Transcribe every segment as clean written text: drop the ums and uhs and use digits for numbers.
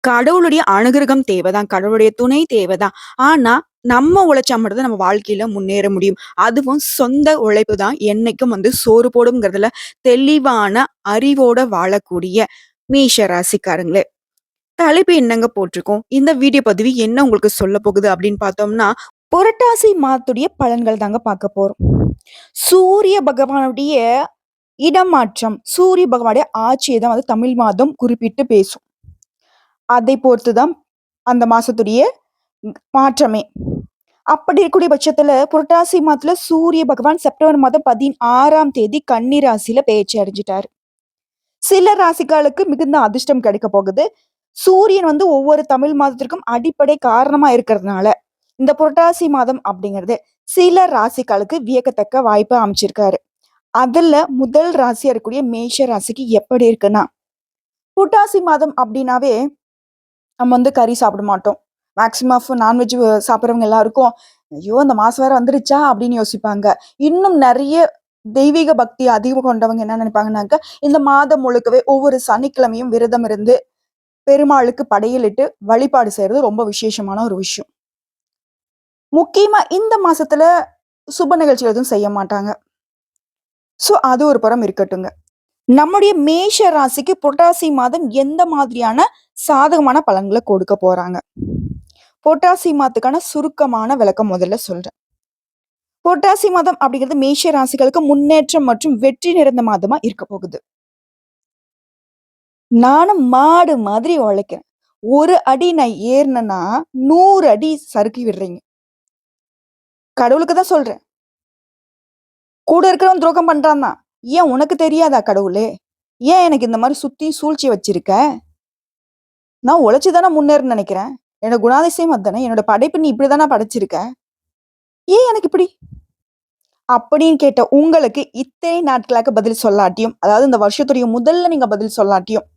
கடவுளுடைய அனுகிரகம் தேவைதான். கடவுளுடைய துணை தேவைதான். ஆனா, நம்ம உழைச்சா மட்டும் தான் நம்ம வாழ்க்கையில முன்னேற முடியும். அதுவும் சொந்த உழைப்பு தான் என்னைக்கும் சோறு போடும்ங்கிறதுல தெளிவான அறிவோட வாழக்கூடிய மேஷ ராசிக்காரங்களே. தலைப்பு என்னங்க போட்டிருக்கோம்? இந்த வீடியோ பதிவு என்ன உங்களுக்கு சொல்லப் போகுது அப்படின்னு பார்த்தோம்னா, புரட்டாசி மாதத்துடைய பலன்கள் தாங்க பார்க்க போறோம். சூரிய பகவானுடைய இடமாற்றம், சூரிய பகவானுடைய ஆட்சியை தான் தமிழ் மாதம் குறிப்பிட்டு பேசும். அதை பொறுத்து தான் அந்த மாசத்துடைய மாற்றமே. அப்படி இருக்கக்கூடிய பட்சத்துல புரட்டாசி மாதத்துல சூரிய பகவான் செப்டம்பர் மாதம் 16ஆம் தேதி கன்னி ராசியில பெயர்ச்சி அடைஞ்சிட்டாரு. சில ராசிகளுக்கு மிகுந்த அதிர்ஷ்டம் கிடைக்க போகுது. சூரியன் ஒவ்வொரு தமிழ் மாதத்திற்கும் அடிப்படை காரணமா இருக்கிறதுனால இந்த புரட்டாசி மாதம் அப்படிங்கிறது சில ராசிகளுக்கு வியக்கத்தக்க வாய்ப்பு அமைச்சிருக்காரு. அதுல முதல் ராசியா இருக்கக்கூடிய மேஷ ராசிக்கு எப்படி இருக்குன்னா, புரட்டாசி மாதம் அப்படின்னாவே நம்ம கறி சாப்பிட மாட்டோம். மேக்ஸிமம் ஆஃப் நான்வெஜ் சாப்பிட்றவங்க எல்லாருக்கும், ஐயோ! அந்த மாசம் வேற வந்துருச்சா அப்படின்னு யோசிப்பாங்க. இன்னும் நெறைய தெய்வீக பக்தி அதிகம் கொண்டவங்க என்ன நினைப்பாங்கன்னாக்க, இந்த மாதம் முழுக்கவே ஒவ்வொரு சனிக்கிழமையும் விரதம் இருந்து பெருமாளுக்கு படையலிட்டு வழிபாடு செய்யறது ரொம்ப விசேஷமான ஒரு விஷயம். முக்கியமா இந்த மாசத்துல சுப நிகழ்ச்சிகள் எதுவும் செய்ய மாட்டாங்க. சோ அது ஒரு புறம் இருக்கட்டுங்க. நம்முடைய மேஷ ராசிக்கு புரட்டாசி மாதம் எந்த மாதிரியான சாதகமான பலன்களை கொடுக்க போறாங்க? புரட்டாசி மாதத்துக்கான சுருக்கமான விளக்கம் முதல்ல சொல்றேன். புரட்டாசி மாதம் அப்படிங்கிறது மேஷ ராசிகளுக்கு முன்னேற்றம் மற்றும் வெற்றி நிறைந்த மாதமா இருக்க போகுது. நானும் மாடு மாதிரி உழைக்கிறேன். ஒரு அடி நான் ஏறினேன்னா 100 அடி சறுக்கி விடுறீங்க. கடவுளுக்கு தான் சொல்றேன். கூட இருக்கிறவன் துரோகம் பண்றான் தான். ஏன் உனக்கு தெரியாதா கடவுளே? ஏன் எனக்கு இந்த மாதிரி சுத்தி சூழ்ச்சி வச்சிருக்க? நான் உழைச்சுதானே முன்னேறணும்னு நினைக்கிறேன். என்னோட குணாதிசயம் அதுதானே. என்னோட படைப்பு நீ இப்படிதானே படைச்சிருக்க. ஏன் எனக்கு இப்படி? அப்படின்னு கேட்ட உங்களுக்கு இத்தனை நாட்களாக பதில் சொல்லாட்டியும், அதாவது இந்த வருஷத்துடைய முதல்ல நீங்க பதில் சொல்லாட்டியும்,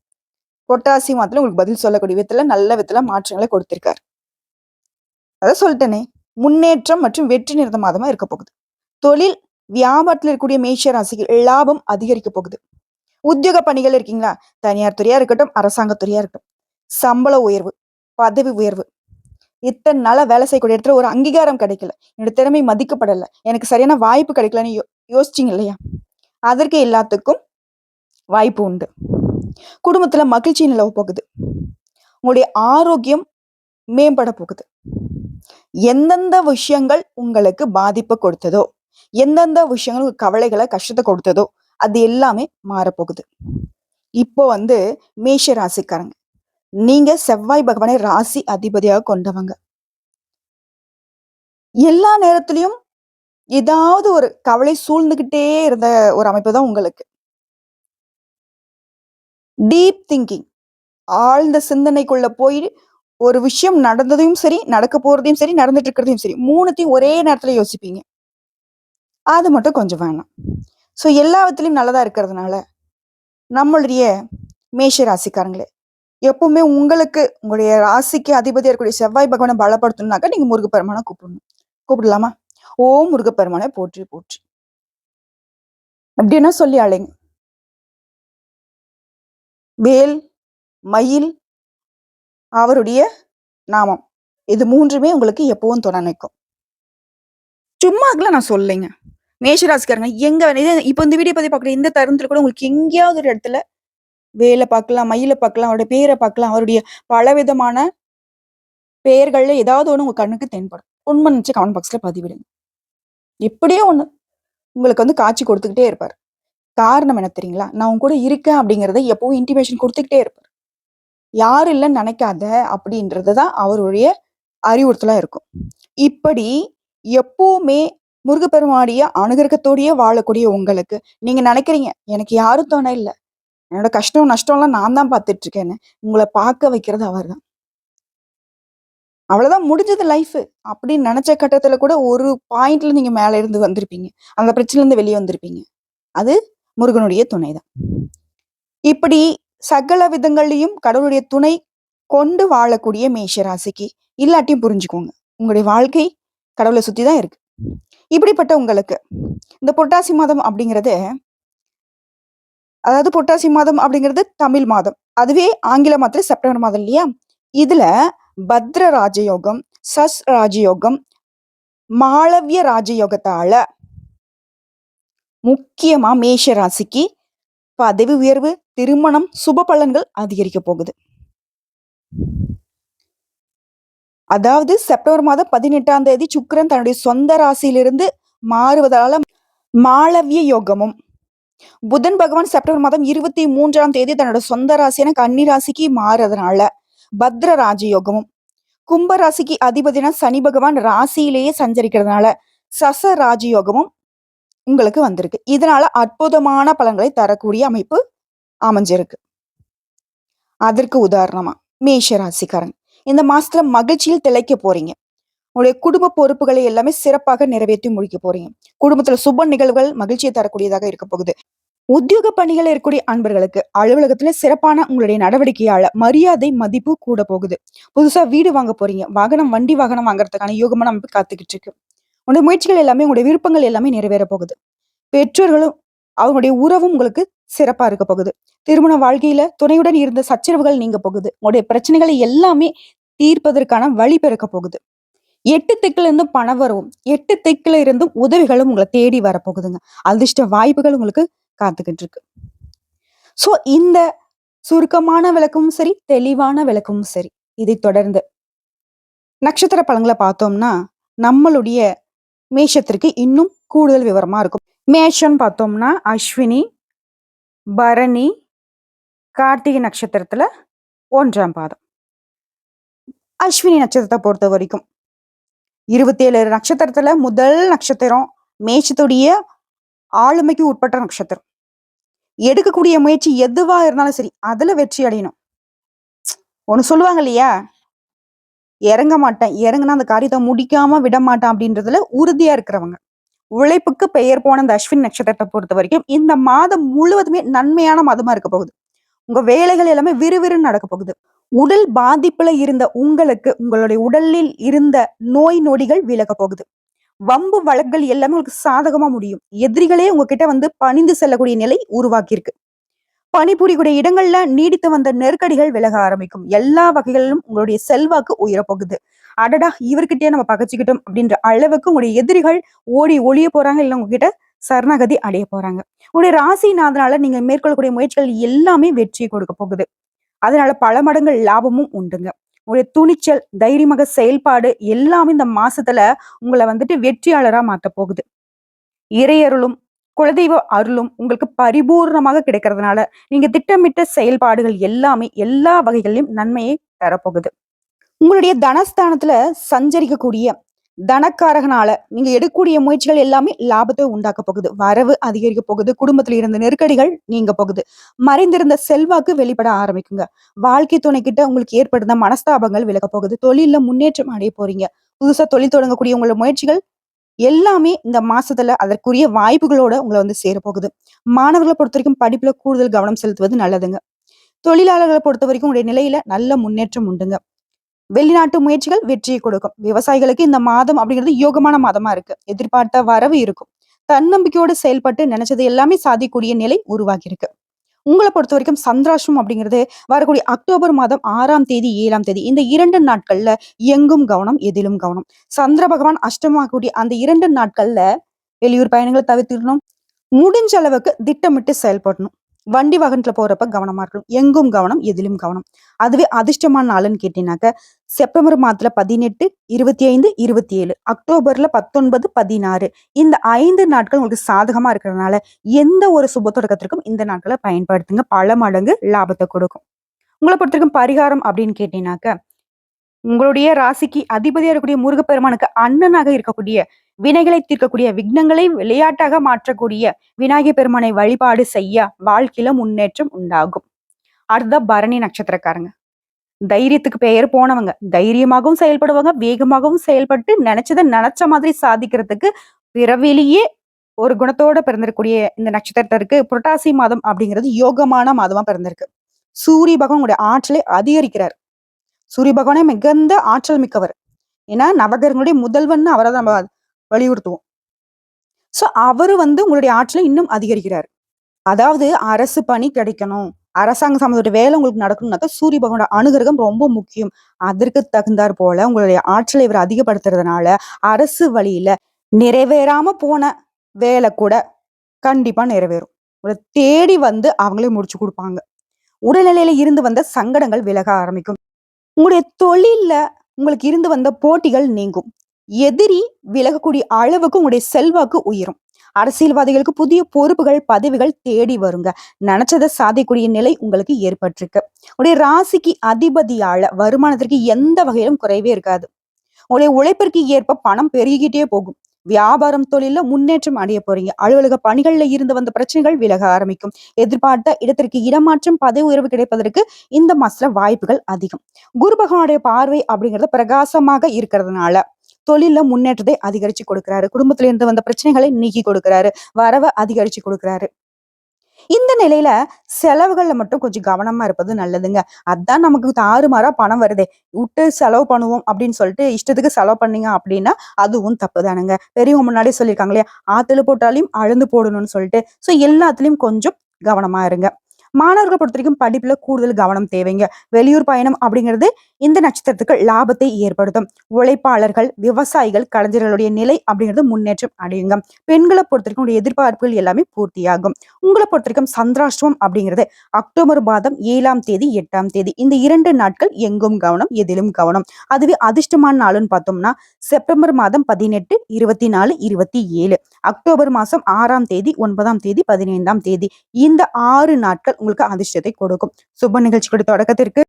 புரட்டாசி மாதத்துல உங்களுக்கு பதில் சொல்லக்கூடிய விதத்துல நல்ல விதத்துல மாற்றங்களை கொடுத்திருக்காரு. அதான் சொல்லிட்டேனே, முன்னேற்றம் மற்றும் வெற்றி நிறைந்த மாதமா இருக்க போகுது. தொழில் வியாபாரத்துல இருக்கக்கூடிய மேஷ ராசிக்கு லாபம் அதிகரிக்க போகுது. உத்தியோக பணிகள் இருக்கீங்களா? தனியார் துறையா இருக்கட்டும், அரசாங்க துறையா இருக்கட்டும், சம்பள உயர்வு, பதவி உயர்வு, இத்தனை நாளா வேலை செய்யக்கூடிய இடத்துல ஒரு அங்கீகாரம் கிடைக்கல, என்னோட திறமை மதிக்கப்படல, எனக்கு சரியான வாய்ப்பு கிடைக்கலன்னு யோசிச்சீங்க இல்லையா? அதற்கு எல்லாத்துக்கும் வாய்ப்பு உண்டு. குடும்பத்துல மகிழ்ச்சி நிலவ போகுது. உங்களுடைய ஆரோக்கியம் மேம்பட போகுது. எந்தெந்த விஷயங்கள் உங்களுக்கு பாதிப்பு கொடுத்ததோ, எந்தெந்த விஷயங்கள் கவலைகளை கஷ்டத்தை கொடுத்ததோ அது எல்லாமே மாறப்போகுது. இப்போ மேஷ ராசிக்காரங்க, நீங்க செவ்வாய் பகவானை ராசி அதிபதியாக கொண்டவங்க. எல்லா நேரத்திலையும் ஏதாவது ஒரு கவலை சூழ்ந்துகிட்டே இருந்த ஒரு அமைப்பு தான் உங்களுக்கு. டீப் திங்கிங், ஆழ்ந்த சிந்தனைக்குள்ள போய் ஒரு விஷயம் நடந்ததையும் சரி, நடக்க போறதையும் சரி, நடந்துட்டு இருக்கிறதையும் சரி, மூணுத்தையும் ஒரே நேரத்துல யோசிப்பீங்க. அது மட்டும் கொஞ்சம் வேணாம். சோ எல்லா விதத்திலையும் நல்லதா இருக்கிறதுனால நம்மளுடைய மேஷ ராசிக்காரங்களே, எப்பவுமே உங்களுக்கு உங்களுடைய ராசிக்கு அதிபதியா இருக்கக்கூடிய செவ்வாய் பகவானை பலப்படுத்தணும்னாக்கா நீங்க முருகப்பெருமானை கூப்பிடணும். கூப்பிடலாமா? ஓம் முருகப்பெருமானை போற்றி போற்றி அப்படின்னா சொல்லி அழைங்க. வேல், மயில், அவருடைய நாமம், இது மூன்றுமே உங்களுக்கு எப்பவும் துணை நிற்கும். சும்மா நான் சொல்லலைங்க. மேஷராசிக்காரங்க எங்க இப்ப இந்த வீடியோ பத்தி பார்க்குற இந்த தருணத்துல கூட உங்களுக்கு எங்கேயாவது ஒரு இடத்துல வேலை பார்க்கலாம், மயில பார்க்கலாம், அவருடைய பேரை பார்க்கலாம், அவருடைய பலவிதமான பெயர்கள்ல ஏதாவது ஒண்ணு உங்க கண்ணுக்கு தென்படும். உண்மை நினைச்சு கமெண்ட் பாக்ஸ்ல பதிவிடுங்க. எப்படியோ ஒண்ணு உங்களுக்கு காட்சி கொடுத்துக்கிட்டே இருப்பார். காரணம் என்ன தெரியுங்களா? நான் உங்க கூட இருக்கேன் அப்படிங்கறத எப்பவும் இன்டிமேஷன் கொடுத்துக்கிட்டே இருப்பார். யாரும் இல்லைன்னு நினைக்காத அப்படின்றதுதான் அவருடைய அறிவுறுத்தலா இருக்கும். இப்படி எப்பவுமே முருகப்பெருமானுடைய அனுகிரகத்தோடயே வாழக்கூடிய உங்களுக்கு நீங்க நினைக்கிறீங்க, எனக்கு யாரும் துணை இல்லை, என்னோட கஷ்டம் நஷ்டம்லாம் நான் தான் பார்த்துட்டு இருக்கேன்னு. உங்களை பார்க்க வைக்கிறது அவர் தான். அவ்வளவுதான், முடிஞ்சது லைஃப் அப்படின்னு நினைச்ச கட்டத்துல கூட ஒரு பாயிண்ட்ல நீங்க மேல இருந்து வந்திருப்பீங்க. அந்த பிரச்சனைல இருந்து வெளியே வந்திருப்பீங்க. அது முருகனுடைய துணைதான். இப்படி சகல விதங்கள்லயும் கடவுளுடைய துணை கொண்டு வாழக்கூடிய மேஷ ராசிக்கு இல்லாட்டியும் புரிஞ்சுக்கோங்க, உங்களுடைய வாழ்க்கை கடவுளை சுத்திதான் இருக்கு. இப்படிப்பட்ட உங்களுக்கு இந்த புரட்டாசி மாதம் அப்படிங்கிறது, அதாவது புரட்டாசி மாதம் அப்படிங்கிறது தமிழ் மாதம், அதுவே ஆங்கில மாதத்துல செப்டம்பர் மாதம் இல்லையா? இதுல பத்ர ராஜயோகம், சஸ் ராஜயோகம், மாளவிய ராஜயோகத்தால முக்கியமா மேஷ ராசிக்கு பதவி உயர்வு, திருமணம், சுப பலன்கள் அதிகரிக்க போகுது. அதாவது செப்டம்பர் மாதம் 18ஆம் தேதி சுக்கிரன் தன்னுடைய சொந்த ராசியிலிருந்து மாறுவதால மாளவிய யோகமும், புதன் பகவான் செப்டம்பர் மாதம் 23ஆம் தேதி தன்னோட சொந்த ராசியான கன்னி ராசிக்கு மாறுறதுனால பத்ர ராஜயோகமும், கும்ப ராசிக்கு அதிபதினா சனி பகவான் ராசியிலேயே சஞ்சரிக்கிறதுனால சச ராஜயோகமும் உங்களுக்கு வந்திருக்கு. இதனால அற்புதமான பலன்களை தரக்கூடிய அமைப்பு அமைஞ்சிருக்கு. அதற்கு உதாரணமா மேஷ ராசிக்காரன் இந்த மாசத்துல மகிழ்ச்சியில் திளைக்க போறீங்க. உங்களுடைய குடும்ப பொறுப்புகளை எல்லாமே சிறப்பாக நிறைவேற்றி முடிக்க போறீங்க. குடும்பத்துல சுப நிகழ்வுகள் மகிழ்ச்சியை தரக்கூடியதாக இருக்க போகுது. உத்தியோக பணிகள் இருக்கக்கூடிய அன்பர்களுக்கு அலுவலகத்துல சிறப்பான உங்களுடைய நடவடிக்கையால மரியாதை மதிப்பு கூட போகுது. புதுசா வீடு வாங்க போறீங்க, வண்டி வாகனம் வாங்குறதுக்கான யோகமான அமைப்பு காத்துக்கிட்டு இருக்கு. உங்களுடைய முயற்சிகள் எல்லாமே, உங்களுடைய விருப்பங்கள் எல்லாமே நிறைவேற போகுது. பெற்றோர்களும் அவங்களுடைய உறவும் உங்களுக்கு சிறப்பா இருக்க போகுது. திருமண வாழ்க்கையில துணையுடன் இருந்த சச்சரவுகள் நீங்க போகுது. உங்களுடைய பிரச்சனைகளை எல்லாமே தீர்ப்பதற்கான வழி பிறக்க போகுது. 8 திக்குல இருந்தும் பண வரவும், 8 திக்குல இருந்தும் உதவிகளும் உங்களை தேடி வரப்போகுதுங்க. அதிர்ஷ்ட வாய்ப்புகள் உங்களுக்கு காத்துக்கிட்டு இருக்கு. சோ இந்த சுருக்கமான விளக்கமும் சரி, தெளிவான விளக்கமும் சரி. இதை தொடர்ந்து நட்சத்திர பலன்களை பார்த்தோம்னா நம்மளுடைய மேஷத்திற்கு இன்னும் கூடுதல் விவரமா இருக்கும். மேஷம் பார்த்தோம்னா அஸ்வினி, பரணி, கார்த்திகை நட்சத்திரத்துல 1ஆம் பாதம். அஸ்வினி நட்சத்திரத்தை பொறுத்த வரைக்கும் 27 நட்சத்திரத்துல முதல் நட்சத்திரம் மேஷத்துடைய ஆளுமைக்கு உட்பட்ட நட்சத்திரம். எடுக்கக்கூடிய முயற்சி எதுவா இருந்தாலும் சரி, அதுல வெற்றி அடையணும். ஒண்ணு சொல்லுவாங்க இல்லையா, இறங்க மாட்டேன், இறங்குனா அந்த காரியத்தை முடிக்காம விட மாட்டேன் அப்படின்றதுல உறுதியா இருக்கிறவங்க. உழைப்புக்கு பெயர் போன இந்த அஸ்வின் நட்சத்திரத்தை பொறுத்த வரைக்கும் இந்த மாதம் முழுவதுமே நன்மையான மாதமா இருக்க போகுது. உங்க வேலைகள் எல்லாமே விறுவிறுன்னு நடக்க போகுது. உடல் பாதிப்புல இருந்த உங்களுக்கு உங்களுடைய உடலில் இருந்த நோய் நொடிகள் விலக போகுது. வம்பு வழக்குகள் எல்லாமே உங்களுக்கு சாதகமா முடியும். எதிரிகளே உங்ககிட்ட வந்து பணிந்து செல்லக்கூடிய நிலை உருவாக்கி இருக்கு. பணிபுரியக்கூடிய இடங்கள்ல நீடித்து வந்த நெருக்கடிகள் விலக ஆரம்பிக்கும். எல்லா வகைகளிலும் உங்களுடைய செல்வாக்கு உயரப்போகுது. அடடா, இவர்கிட்டயே நம்ம பகைச்சுக்கிட்டோம் அப்படின்ற அளவுக்கு உங்களுடைய எதிரிகள் ஓடி ஒளிய போறாங்க, இல்ல உங்ககிட்ட சரணாகதி அடைய போறாங்க. உங்களுடைய ராசிநாதனால நீங்க மேற்கொள்ளக்கூடிய முயற்சிகள் எல்லாமே வெற்றியை கொடுக்க போகுது. அதனால பல மடங்கு லாபமும் உண்டுங்க. உங்களுடைய துணிச்சல், தைரியமாக செயல்பாடு எல்லாமே இந்த மாசத்துல உங்களை வந்துட்டு வெற்றியாளரா மாத்த போகுது. இறையருளும் குலதெய்வ அருளும் உங்களுக்கு பரிபூர்ணமாக கிடைக்கிறதுனால நீங்க திட்டமிட்ட செயல்பாடுகள் எல்லாமே எல்லா வகைகளிலும் நன்மையை தரப்போகுது. உங்களுடைய தனஸ்தானத்துல சஞ்சரிக்கக்கூடிய தனக்காரகனால நீங்க எடுக்கக்கூடிய முயற்சிகள் எல்லாமே லாபத்தை உண்டாக்க போகுது. வரவு அதிகரிக்க போகுது. குடும்பத்துல இருந்த நெருக்கடிகள் நீங்க போகுது. மறைந்திருந்த செல்வாக்கு வெளிப்பட ஆரம்பிக்குங்க. வாழ்க்கை துணை கிட்ட உங்களுக்கு ஏற்படுத்த மனஸ்தாபங்கள் விலக போகுது. தொழில முன்னேற்றம் அடைய போறீங்க. புதுசா தொழில் தொடங்கக்கூடிய உங்களோட முயற்சிகள் எல்லாமே இந்த மாசத்துல அதற்குரிய வாய்ப்புகளோட உங்களை வந்து சேரப்போகுது. மாணவர்களை பொறுத்த வரைக்கும் படிப்புல கூடுதல் கவனம் செலுத்துவது நல்லதுங்க. தொழிலாளர்களை பொறுத்த வரைக்கும் உங்களுடைய நிலையில நல்ல முன்னேற்றம் உண்டுங்க. வெளிநாட்டு முயற்சிகள் வெற்றியை கொடுக்கும். விவசாயிகளுக்கு இந்த மாதம் அப்படிங்கிறது யோகமான மாதமா இருக்கு. எதிர்பார்த்த வரவு இருக்கும். தன்னம்பிக்கையோடு செயல்பட்டு நினைச்சது எல்லாமே சாதிக்கூடிய நிலை உருவாகி இருக்கு. உங்களை பொறுத்த வரைக்கும் சந்திராஷ்டிரம் அப்படிங்கிறது வரக்கூடிய அக்டோபர் மாதம் 6ஆம் தேதி 7ஆம் தேதி இந்த 2 நாட்கள்ல எங்கும் கவனம், எதிலும் கவனம். சந்திர பகவான் அஷ்டமாகக்கூடிய அந்த 2 நாட்கள்ல வெளியூர் பயணங்களை தவிர்த்திடணும். முடிஞ்ச அளவுக்கு திட்டமிட்டு செயல்படணும். வண்டி வாகனத்துல போறப்ப கவனமா இருக்கணும். எங்கும் கவனம், எதிலும் கவனம். அதுவே அதிர்ஷ்டமான நாளுன்னு கேட்டீங்கன்னாக்க செப்டம்பர் மாதத்துல 18, 25, 27, அக்டோபர்ல 19, 16 இந்த 5 நாட்கள் உங்களுக்கு சாதகமா இருக்கிறதுனால எந்த ஒரு சுப தொடக்கத்திற்கும் இந்த நாட்களை பயன்படுத்துங்க. பல மடங்கு லாபத்தை கொடுக்கும். உங்களை பொறுத்த வரைக்கும் பரிகாரம் அப்படின்னு கேட்டீங்கன்னாக்க உங்களுடைய ராசிக்கு அதிபதியா இருக்கக்கூடிய முருகப்பெருமானுக்கு அண்ணனாக இருக்கக்கூடிய வினைகளை தீர்க்கக்கூடிய, விக்னங்களை விளையாட்டாக மாற்றக்கூடிய விநாயகர் பெருமானை வழிபாடு செய்ய வாழ்க்கையில முன்னேற்றம் உண்டாகும். அடுத்த பரணி நட்சத்திரக்காரங்க தைரியத்துக்கு பெயர் போனவங்க. தைரியமாகவும் செயல்படுவாங்க, வேகமாகவும் செயல்பட்டு நினைச்சதை நினைச்ச மாதிரி சாதிக்கிறதுக்கு பிறவிலேயே ஒரு குணத்தோட பிறந்திருக்கக்கூடிய இந்த நட்சத்திரத்திற்கு புரட்டாசி மாதம் அப்படிங்கிறது யோகமான மாதமா பிறந்திருக்கு. சூரிய பகவான் உங்களுடைய ஆற்றலை அதிகரிக்கிறார். சூரிய பகவானே மிகுந்த ஆற்றல் மிக்கவர். ஏன்னா நவகிரகங்களுடைய முதல்வன் அவரை தான் நம்ம வலியுறுத்துவோம். சோ அவரு வந்து உங்களுடைய ஆற்றலை இன்னும் அதிகரிக்கிறார். அதாவது அரசு பணி கிடைக்கணும், அரசாங்க சம்மந்தப்பட்ட வேலை உங்களுக்கு நடக்கணும்னாக்கா சூரிய பகவானோட அனுகிரகம் ரொம்ப முக்கியம். அதற்கு தகுந்தாற் போல உங்களுடைய ஆற்றலை இவர் அதிகப்படுத்துறதுனால, அரசு வழியில நிறைவேறாம போன வேலை கூட கண்டிப்பா நிறைவேறும். உங்கள தேடி வந்து அவங்களே முடிச்சு குடுப்பாங்க. உடல்நிலையில இருந்து வந்த சங்கடங்கள் விலக ஆரம்பிக்கும். உங்களுடைய தொழில்ல உங்களுக்கு இருந்து வந்த போட்டிகள் நீங்கும். எதிரி விலகக்கூடிய அளவுக்கு உங்களுடைய செல்வாக்கு உயரும். அரசியல்வாதிகளுக்கு புதிய பொறுப்புகள், பதவிகள் தேடி வருங்க. நெனச்சத சாதிக்கக்கூடிய நிலை உங்களுக்கு ஏற்பட்டிருக்கு. உங்களுடைய ராசிக்கு அதிபதியால வருமானத்திற்கு எந்த வகையிலும் குறைவே இருக்காது. உங்களுடைய உழைப்பிற்கு ஏற்ப பணம் பெருகிக்கிட்டே போகும். வியாபாரம், தொழில்ல முன்னேற்றம் அடைய போறீங்க. அலுவலக பணிகள்ல இருந்து வந்த பிரச்சனைகள் விலக ஆரம்பிக்கும். எதிர்பார்த்த இடத்திற்கு இடமாற்றம், பதவி உயர்வு கிடைப்பதற்கு இந்த மாசத்துல வாய்ப்புகள் அதிகம். குரு பகவானுடைய பார்வை அப்படிங்கிறது பிரகாசமாக இருக்கிறதுனால தொழில்ல முன்னேற்றத்தை அதிகரிச்சு கொடுக்கிறாரு. குடும்பத்துல இருந்து வந்த பிரச்சனைகளை நீக்கி கொடுக்கிறாரு. வரவ அதிகரிச்சு கொடுக்கிறாரு. இந்த நிலையில செலவுகள்ல மட்டும் கொஞ்சம் கவனமா இருப்பது நல்லதுங்க. அதான் நமக்கு தாறுமாறா பணம் வருதே. விட்டு செலவு பண்ணுவோம் அப்படின்னு சொல்லிட்டு இஷ்டத்துக்கு செலவு பண்ணீங்க அப்படின்னா, அதுவும் தப்புதானுங்க. பெரியவங்க முன்னாடியே சொல்லியிருக்காங்க இல்லையா? ஆத்துல போட்டாலையும் அளந்து போடணும்னு சொல்லிட்டு. ஸோ எல்லாத்துலயும் கொஞ்சம் கவனமா இருங்க. மாணவர்கள் பொறுத்தவரைக்கும் படிப்புல கூடுதல் கவனம் தேவைங்க. வெளியூர் பயணம் அப்படிங்கிறது இந்த நட்சத்திரத்துக்கு லாபத்தை ஏற்படுத்தும். உழைப்பாளர்கள், விவசாயிகள், கலைஞர்களுடைய நிலை அப்படிங்கிறது முன்னேற்றம் அடையுங்க. பெண்களை பொறுத்தவரைக்கும் உடைய எதிர்பார்ப்புகள் எல்லாமே பூர்த்தியாகும். உங்களை பொறுத்தவரைக்கும் சந்திராஷ்டமம் அப்படிங்கிறது அக்டோபர் மாதம் 7ஆம் தேதி, 8ஆம் தேதி இந்த 2 நாட்கள் எங்கும் கவனம், எதிலும் கவனம். அதுவே அதிர்ஷ்டமான நாளுன்னு பார்த்தோம்னா செப்டம்பர் மாதம் 18, 24, 27, அக்டோபர் மாசம் 6ஆம் தேதி, 9ஆம் தேதி, 15ஆம் தேதி இந்த 6 நாட்கள் உங்களுக்கு அதிர்ஷ்டத்தை கொடுக்கும். சுப நிகழ்ச்சிகளுடைய தொடக்கத்திற்கு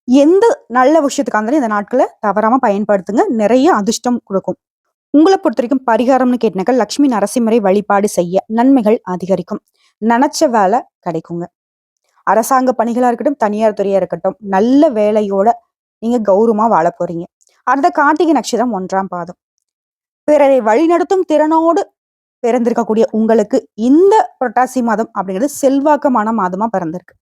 எந்த நல்ல விஷயத்துக்கா இருந்தாலும் இந்த நாட்களை தவறாம பயன்படுத்துங்க. நிறைய அதிர்ஷ்டம் கொடுக்கும். உங்களை பொறுத்த வரைக்கும் பரிகாரம்னு கேட்டினாக்கா லட்சுமி நரசிம்மரை வழிபாடு செய்ய நன்மைகள் அதிகரிக்கும். நினைச்ச வேலை கிடைக்குங்க. அரசாங்க பணிகளா இருக்கட்டும், தனியார் துறையா இருக்கட்டும், நல்ல வேலையோட நீங்க கௌரவமா வாழ போறீங்க. அடுத்த கார்த்திகை நட்சத்திரம் 1ஆம் பாதம். பிறரை வழிநடத்தும் திறனோடு பிறந்திருக்கக்கூடிய உங்களுக்கு இந்த புரட்டாசி மாதம் அப்படிங்கிறது செல்வாக்கமான மாதமா பிறந்திருக்கு.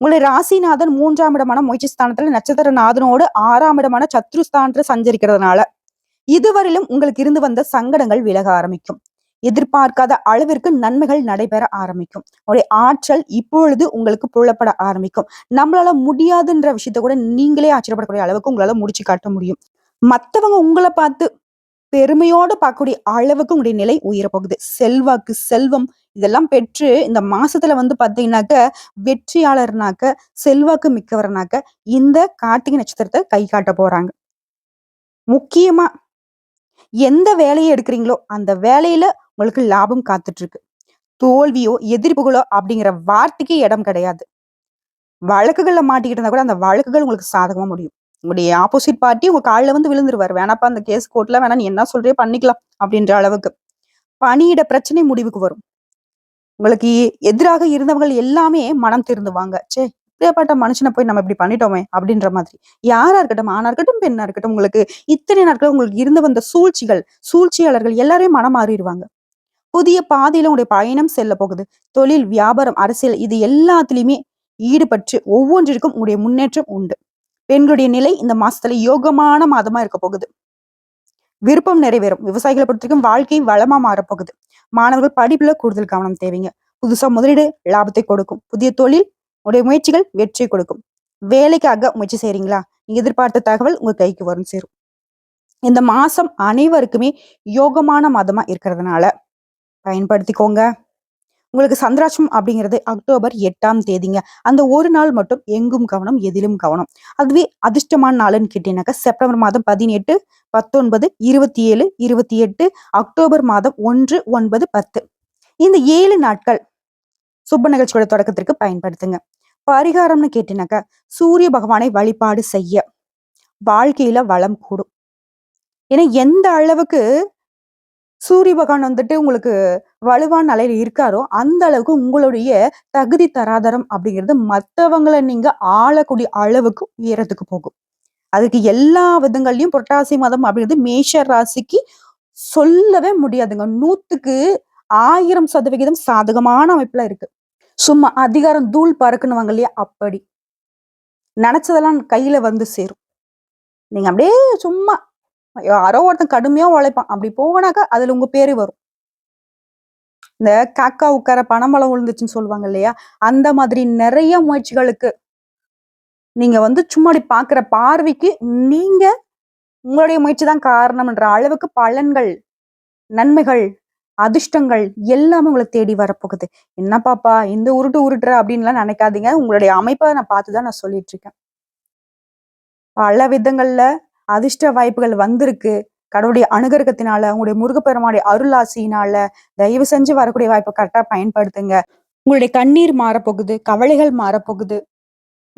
உங்களுடைய ராசிநாதன் 3ஆம் இடமான முயற்சி ஸ்தானத்துல நட்சத்திர நாதனோடு 6ஆம் இடமான சத்ருஸ்தானத்துல சஞ்சரிக்கிறதுனால இதுவரையிலும் உங்களுக்கு இருந்து வந்த சங்கடங்கள் விலக ஆரம்பிக்கும். எதிர்பார்க்காத அளவிற்கு நன்மைகள் நடைபெற ஆரம்பிக்கும். உங்களுடைய ஆற்றல் இப்பொழுது உங்களுக்கு புலப்பட ஆரம்பிக்கும். நம்மளால முடியாதுன்ற விஷயத்த கூட நீங்களே ஆச்சரியப்படக்கூடிய அளவுக்கு உங்களால முடிச்சு காட்ட முடியும். மத்தவங்க உங்களை பார்த்து பெருமையோடு பார்க்கக்கூடிய அளவுக்கு உங்களுடைய நிலை உயரப்போகுது. செல்வாக்கு, செல்வம் இதெல்லாம் பெற்று இந்த மாசத்துல வந்து பாத்தீங்கன்னாக்க வெற்றியாளர்னாக்க, செல்வாக்கு மிக்கவர்னாக்க இந்த கார்த்திகை நட்சத்திரத்தை கை காட்ட போறாங்க. முக்கியமா எந்த வேலையை எடுக்கிறீங்களோ அந்த வேலையில உங்களுக்கு லாபம் காத்துட்டு இருக்கு. தோல்வியோ, எதிர்ப்புகளோ அப்படிங்கிற வார்த்தைக்கு இடம் கிடையாது. வழக்குகள்ல மாட்டிக்கிட்டு இருந்தா கூட அந்த வழக்குகள் உங்களுக்கு சாதகமா முடியும். உங்களுடைய ஆப்போசிட் பார்ட்டி உங்க காலில் வந்து விழுந்துருவாரு. வேணாப்பா அந்த கேஸ் கோர்ட்ல வேணா நீ என்ன சொல்றியோ பண்ணிக்கலாம் அப்படின்ற அளவுக்கு. பணியிட பிரச்சனை முடிவுக்கு வரும். உங்களுக்கு எதிராக இருந்தவங்க எல்லாமே மனம் திருந்துவாங்க. ச்சே, இப்படியாப்பட்ட மனுஷனை போய் நம்ம இப்படி பண்ணிட்டோமே அப்படின்ற மாதிரி. யாரா இருக்கட்டும், ஆணா இருக்கட்டும், பெண்ணா இருக்கட்டும், உங்களுக்கு இத்தனை நாட்கள் உங்களுக்கு இருந்து வந்த சூழ்ச்சிகள், சூழ்ச்சியாளர்கள் எல்லாரையும் மனம் மாறிடுவாங்க. புதிய பாதையில உங்களுடைய பயணம் செல்ல போகுது. தொழில், வியாபாரம், அரசியல் இது எல்லாத்துலயுமே ஈடுபட்டு ஒவ்வொன்றிற்கும் உங்களுடைய முன்னேற்றம் உண்டு. பெண்களுடைய நிலை இந்த மாசத்துல யோகமான மாதமா இருக்க போகுது. விருப்பம் நிறைவேறும். விவசாயிகளை பொறுத்தவரைக்கும் வாழ்க்கை வளமா மாறப்போகுது. மாணவர்கள் படிப்புல கூடுதல் கவனம் தேவைங்க. புதுசா முதலீடு லாபத்தை கொடுக்கும். புதிய தொழில் உடைய முயற்சிகள் வெற்றி கொடுக்கும். வேலைக்காக முயற்சி செய்றீங்களா? நீங்க எதிர்பார்த்த தகவல் உங்க கைக்கு வரும் சேரும். இந்த மாசம் அனைவருக்குமே யோகமான மாதமா இருக்கிறதுனால பயன்படுத்திக்கோங்க. உங்களுக்கு சந்திராஷ்டமம் அப்படிங்கிறது அக்டோபர் 8ஆம் தேதிங்க. அந்த ஒரு நாள் மட்டும் எங்கும் கவனம், எதிலும் கவனம். அதுவே அதிர்ஷ்டமான நாளுன்னு கேட்டீங்கன்னாக்கா செப்டம்பர் மாதம் 18, 19, 27, 28, அக்டோபர் மாதம் 1, 9, 10 இந்த 7 நாட்கள் சுப நிகழ்ச்சியோட தொடக்கத்திற்கு பயன்படுத்துங்க. பரிகாரம்னு கேட்டீங்கன்னாக்கா சூரிய பகவானை வழிபாடு செய்ய வாழ்க்கையில வளம் கூடும். ஏன்னா எந்த அளவுக்கு சூரிய பகவான் வந்துட்டு உங்களுக்கு வலுவான நிலையில இருக்காரோ அந்த அளவுக்கு உங்களுடைய தகுதி தராதரம் அப்படிங்கிறது மத்தவங்களை நீங்க ஆளக்கூடிய அளவுக்கு உயரத்துக்கு போகும். அதுக்கு எல்லா விதங்கள்லயும் புரட்டாசி மாதம் அப்படிங்கிறது மேஷ ராசிக்கு சொல்லவே முடியாதுங்க. 100க்கு 1000% சாதகமான அமைப்புல இருக்கு. சும்மா அதிகாரம் தூள் பறக்கணுவாங்க இல்லையா, அப்படி நினைச்சதெல்லாம் கையில வந்து சேரும். நீங்க அப்படியே சும்மா யாரோ ஒருத்தன் கடுமையா உழைப்பான் அப்படி போனாக்கா அதுல உங்க பேரு வரும். இந்த காக்கா உட்கார பனம்பழம் விழுந்துச்சுன்னு சொல்லுவாங்க இல்லையா? அந்த மாதிரி நிறைய முயற்சிகளுக்கு நீங்க சும்மா அப்படி பார்க்குற பார்வைக்கு நீங்க உங்களுடைய முயற்சி தான் காரணம்ன்ற அளவுக்கு பலன்கள், நன்மைகள், அதிர்ஷ்டங்கள் எல்லாமே உங்கள தேடி வரப்போகுது. "என்ன பாப்பா இந்த உருட்டு உருட்டுற" அப்படின்லாம் நினைக்காதீங்க. உங்களுடைய அமைப்ப நான் பார்த்து தான் நான் சொல்லிட்டு இருக்கேன். பல விதங்கள்ல அதிர்ஷ்ட வாய்ப்புகள் வந்திருக்கு. கடவுளுடைய அனுகிரகத்தினால, உங்களுடைய முருகப்பெருமானுடைய அருளாசியினால, தயவு செஞ்சு வரக்கூடிய வாய்ப்ப கரெக்ட்டா பயன்படுத்துங்க. உங்களுடைய கண்ணீர் மாறப்போகுது, கவலைகள் மாறப்போகுது.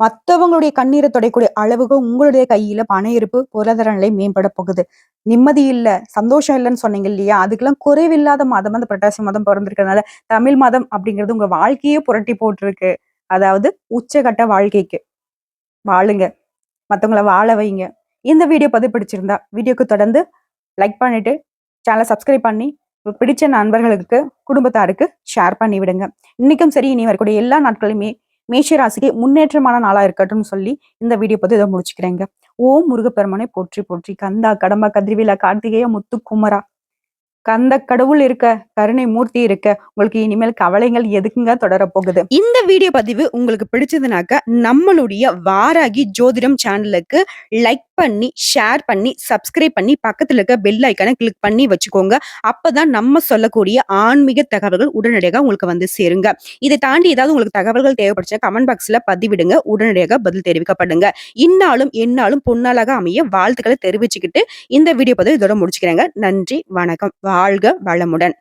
மத்தவங்களுடைய கண்ணீரை துடைக்கக்கூடிய அளவுக்கு உங்களுடைய கையில பண இருப்பு, பொருளாதார நிலை மேம்பட போகுது. நிம்மதி இல்ல, சந்தோஷம் இல்லன்னு சொன்னீங்க இல்லையா? அதுக்கெல்லாம் குறைவில்லாத மாதம் அந்த புரட்டாசி மாதம் பொறந்திருக்கிறதுனால, தமிழ் மாதம் அப்படிங்கிறது உங்க வாழ்க்கையே புரட்டி போட்டுருக்கு. அதாவது உச்சகட்ட வாழ்க்கைக்கு. வாழுங்க. மத்தவங்கள வாழ வைங்க. இந்த வீடியோ பதிவு பிடிச்சிருந்தா, வீடியோக்கு தொடர்ந்து லைக் பண்ணிட்டு, சேனல சப்ஸ்கிரைப் பண்ணி, உங்களுக்கு பிடிச்ச நண்பர்களுக்கு, குடும்பத்தாருக்கு ஷேர் பண்ணி விடுங்க. இன்னைக்கும் சரி, இனி வரக்கூடிய எல்லா நாட்களுமே மேஷ ராசிக்கு முன்னேற்றமான நாளா இருக்கட்டும்னு சொல்லி, இந்த வீடியோ பதிவு இத முடிச்சுக்கிறேங்க. ஓம் முருகப்பெருமானை போற்றி போற்றி! கந்தா, கடம்பா, கதிர்வேலா, கார்த்திகேய, முத்து, குமரா! கந்த கடவுள் இருக்க, கருணை மூர்த்தி இருக்க, உங்களுக்கு இனிமேல் கவலைகள் எதுக்குங்க தொடரப் போகுது? இந்த வீடியோ பதிவு உங்களுக்கு பிடிச்சதுனாக்க, நம்மளுடைய வாராகி ஜோதிடம் சேனலுக்கு லைக் பண்ணி, ஷேர் பண்ணி, சப்ஸ்கிரைப் பண்ணி, பக்கத்துல இருக்க பெல் ஐகான கிளிக் பண்ணி வச்சுக்கோங்க. அப்பதான் நம்ம சொல்லக்கூடிய ஆன்மீக தகவல்கள் உடனடியாக உங்களுக்கு வந்து சேருங்க. இதை தாண்டி ஏதாவது உங்களுக்கு தகவல்கள் தேவைப்பட்டுச்சுன்னா கமெண்ட் பாக்ஸ்ல பதிவிடுங்க. உடனடியாக பதில் தெரிவிக்கப்படுங்க. இந்நாளும் எந்நாளும் பொன்னாளாக அமைய வாழ்த்துக்களை தெரிவிச்சுக்கிட்டு இந்த வீடியோ பதிவு இதோட முடிச்சுக்கிறேங்க. நன்றி, வணக்கம். வாழ்க வளமுடன்.